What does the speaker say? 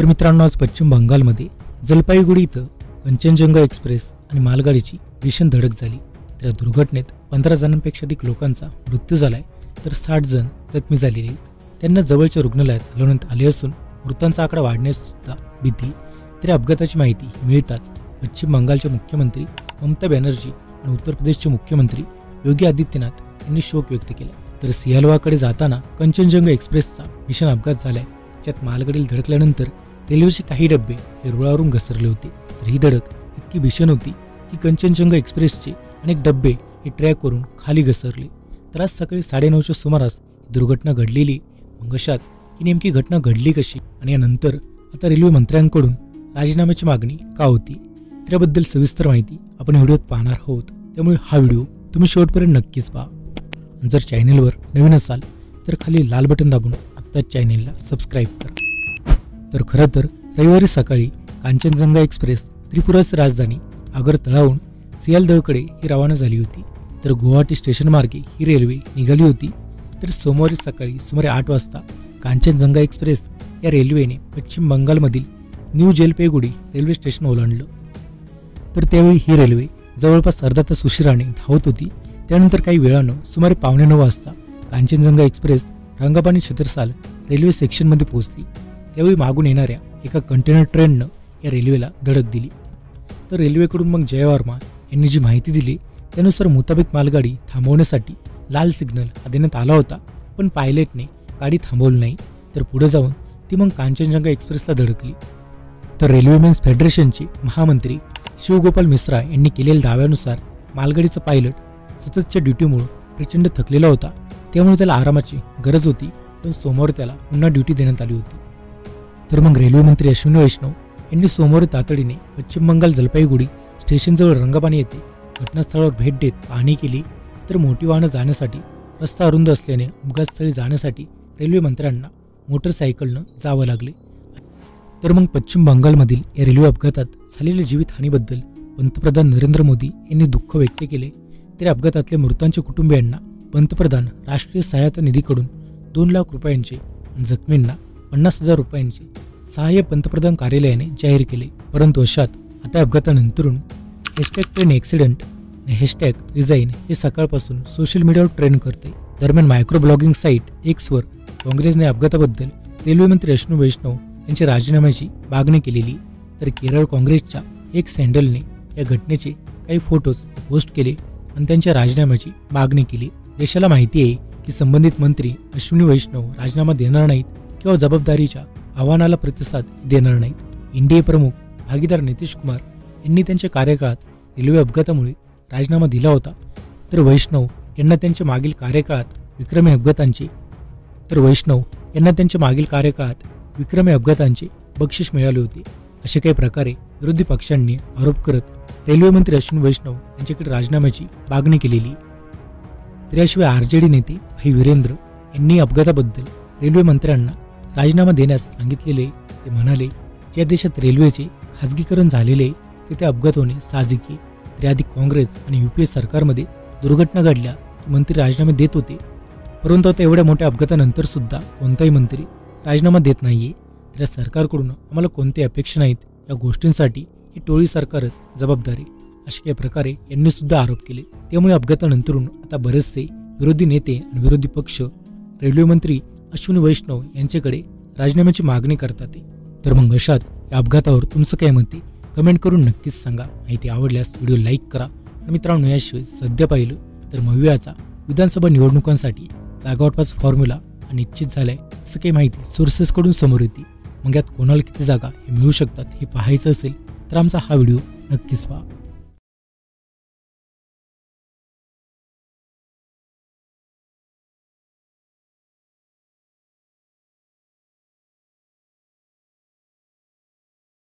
तर मित्रांनो, आज पश्चिम बंगालमध्ये जलपाईगुडी इथं कंचनजंगा एक्सप्रेस आणि मालगाडीची भीषण धडक झाली। त्या दुर्घटनेत 15 जणांपेक्षा अधिक लोकांचा मृत्यू झालाय, तर 60 जण जखमी झालेले आहेत। त्यांना जवळच्या रुग्णालयात हलवण्यात आले असून मृतांचा आकडा वाढण्याची सुद्धा भीती। तर अपघाताची माहिती मिळताच पश्चिम बंगालचे मुख्यमंत्री ममता बॅनर्जी आणि उत्तर प्रदेशचे मुख्यमंत्री योगी आदित्यनाथ यांनी शोक व्यक्त केला। तर सियालवाकडे जाताना कंचनजंगा एक्सप्रेसचा भीषण अपघात झालाय, ज्यात मालगाडीला धडकल्यानंतर रेल्वेचे काही डबे हे रुळावरून घसरले होते। तर ही धडक इतकी भीषण होती की कंचनजंगा एक्सप्रेसचे अनेक डबे हे ट्रॅकवरून खाली घसरले। तर आज सकाळी 9:30च्या सुमारास ही दुर्घटना घडलेली। मग अशात ही नेमकी घटना घडली कशी आणि यानंतर आता रेल्वे मंत्र्यांकडून राजीनाम्याची मागणी का होती, त्याबद्दल सविस्तर माहिती आपण व्हिडिओत पाहणार आहोत। त्यामुळे हा व्हिडिओ तुम्ही शेवटपर्यंत नक्कीच पहा। जर चॅनेलवर नवीन असाल तर खाली लाल बटन दाबून आत्ताच चॅनेलला सबस्क्राईब करा। तर खरं तर रविवारी सकाळी कांचनजंगा एक्सप्रेस त्रिपुराची राजधानी आगरतळाहून सियालदहकडे ही रवाना झाली होती। तर गुवाहाटी स्टेशन मार्गे ही रेल्वे निघाली होती। तर सोमवारी सकाळी सुमारे 8 वाजता कांचनजंगा एक्सप्रेस या रेल्वेने पश्चिम बंगालमधील न्यू जलपैगुडी रेल्वे स्टेशन ओलांडलं। तर त्यावेळी ही रेल्वे जवळपास अर्धा तास उशिराने धावत होती। त्यानंतर काही वेळानं सुमारे 8:45 वाजता कांचनजंगा एक्सप्रेस रंगापानी छत्रसाल रेल्वे सेक्शनमध्ये पोहोचली। त्यावेळी मागून येणाऱ्या एका कंटेनर ट्रेननं या रेल्वेला धडक दिली। तर रेल्वेकडून मग जय वर्मा यांनी जी माहिती दिली त्यानुसार मुताबिक मालगाडी थांबवण्यासाठी लाल सिग्नल देण्यात आला होता, पण पायलटने गाडी थांबवली नाही। तर पुढे जाऊन ती मग कांचनजंगा एक्सप्रेसला धडकली। तर रेल्वेमेन्स फेडरेशनचे महामंत्री शिवगोपाल मिश्रा यांनी केलेल्या दाव्यानुसार मालगाडीचा पायलट सततच्या ड्युटीमुळे प्रचंड थकलेला होता, त्यामुळे त्याला आरामाची गरज होती। पण सोमवारी त्याला पुन्हा ड्युटी देण्यात आली होती। तर मग रेल्वे मंत्री अश्विनी वैष्णव यांनी सोमवारी तातडीने पश्चिम बंगाल जलपाईगुडी स्टेशनजवळ रंगापानी येथे घटनास्थळावर भेट देत पाहणी केली। तर मोठी वाहनं जाण्यासाठी रस्ता अरुंद असल्याने अपघातस्थळी जाण्यासाठी रेल्वे मंत्र्यांना मोटरसायकलनं जावं लागले। तर मग पश्चिम बंगालमधील या रेल्वे अपघातात झालेल्या जीवितहानीबद्दल पंतप्रधान नरेंद्र मोदी यांनी दुःख व्यक्त केले। तर अपघातातल्या मृतांच्या कुटुंबियांना पंतप्रधान राष्ट्रीय सहायता निधीकडून 2 लाख रुपयांचे आणि जखमींना 50,000 रुपयांचे सहाय्य पंतप्रधान कार्यालयाने जाहीर केले। परंतु अशात आता अपघातानंतरून #ट्रेन ॲक्सिडेंट आणि #रिझाईन हे सकाळपासून सोशल मीडियावर ट्रेंड करते। दरम्यान मायक्रो ब्लॉगिंग साईट एक्सवर काँग्रेसने अपघाताबद्दल रेल्वे मंत्री अश्विनी वैष्णव यांच्या राजीनाम्याची मागणी केलेली। तर केरळ काँग्रेसच्या एक्स हँडलने या घटनेचे काही फोटोज पोस्ट केले आणि त्यांच्या राजीनाम्याची मागणी केली। देशाला माहिती आहे की संबंधित मंत्री अश्विनी वैष्णव राजीनामा देणार नाहीत किंवा जबाबदारीच्या आव्हानाला प्रतिसाद देणार नाहीत। एनडीए प्रमुख भागीदार नितीश कुमार यांनी त्यांच्या कार्यकाळात रेल्वे अपघातामुळे राजीनामा दिला होता। तर वैष्णव यांना त्यांच्या मागील विक्रमी अपघातांचे बक्षीस मिळाले होते, असे काही प्रकारे विरोधी पक्षांनी आरोप करत रेल्वे मंत्री अश्विनी वैष्णव यांच्याकडे राजीनाम्याची मागणी केलेली। तर याशिवाय आरजेडी नेते भाई वीरेंद्र यांनी अपघाताबद्दल रेल्वे मंत्र्यांना राजीनामा देण्यास सांगितलेले। ते म्हणाले, ज्या देशात रेल्वेचे खाजगीकरण झालेले ते त्या अपघात होणे साहजिक आहे। तर आधी काँग्रेस आणि यूपीए सरकारमध्ये दुर्घटना घडल्या की मंत्री राजीनामे देत होते, परंतु आता एवढ्या मोठ्या अपघातानंतर सुद्धा कोणताही मंत्री राजीनामा देत नाहीये। तर या सरकारकडून आम्हाला कोणती अपेक्षा नाहीत, या गोष्टींसाठी ही टोळी सरकारच जबाबदार आहे, अशा काही प्रकारे यांनी सुद्धा आरोप केले। त्यामुळे अपघातानंतरून आता बरेचसे विरोधी नेते आणि विरोधी पक्ष रेल्वे मंत्री अश्विनी वैष्णव यांच्याकडे राजीनाम्याची मागणी करतात। तर मग अशात या अपघातावर तुमचं काय मत आहे कमेंट करून नक्कीच सांगा। माहिती आवडल्यास व्हिडिओ लाईक करा। आणि मित्रांनो, याशिवाय सध्या पाहिलं तर मवियाचा विधानसभा निवडणुकांसाठी जागावाटपास फॉर्म्युला निश्चित झालाय असं काही माहिती सोर्सेसकडून समोर येते। मग यात कोणाला किती जागा हे मिळू शकतात हे पाहायचं असेल तर आमचा हा व्हिडिओ नक्कीच पहा।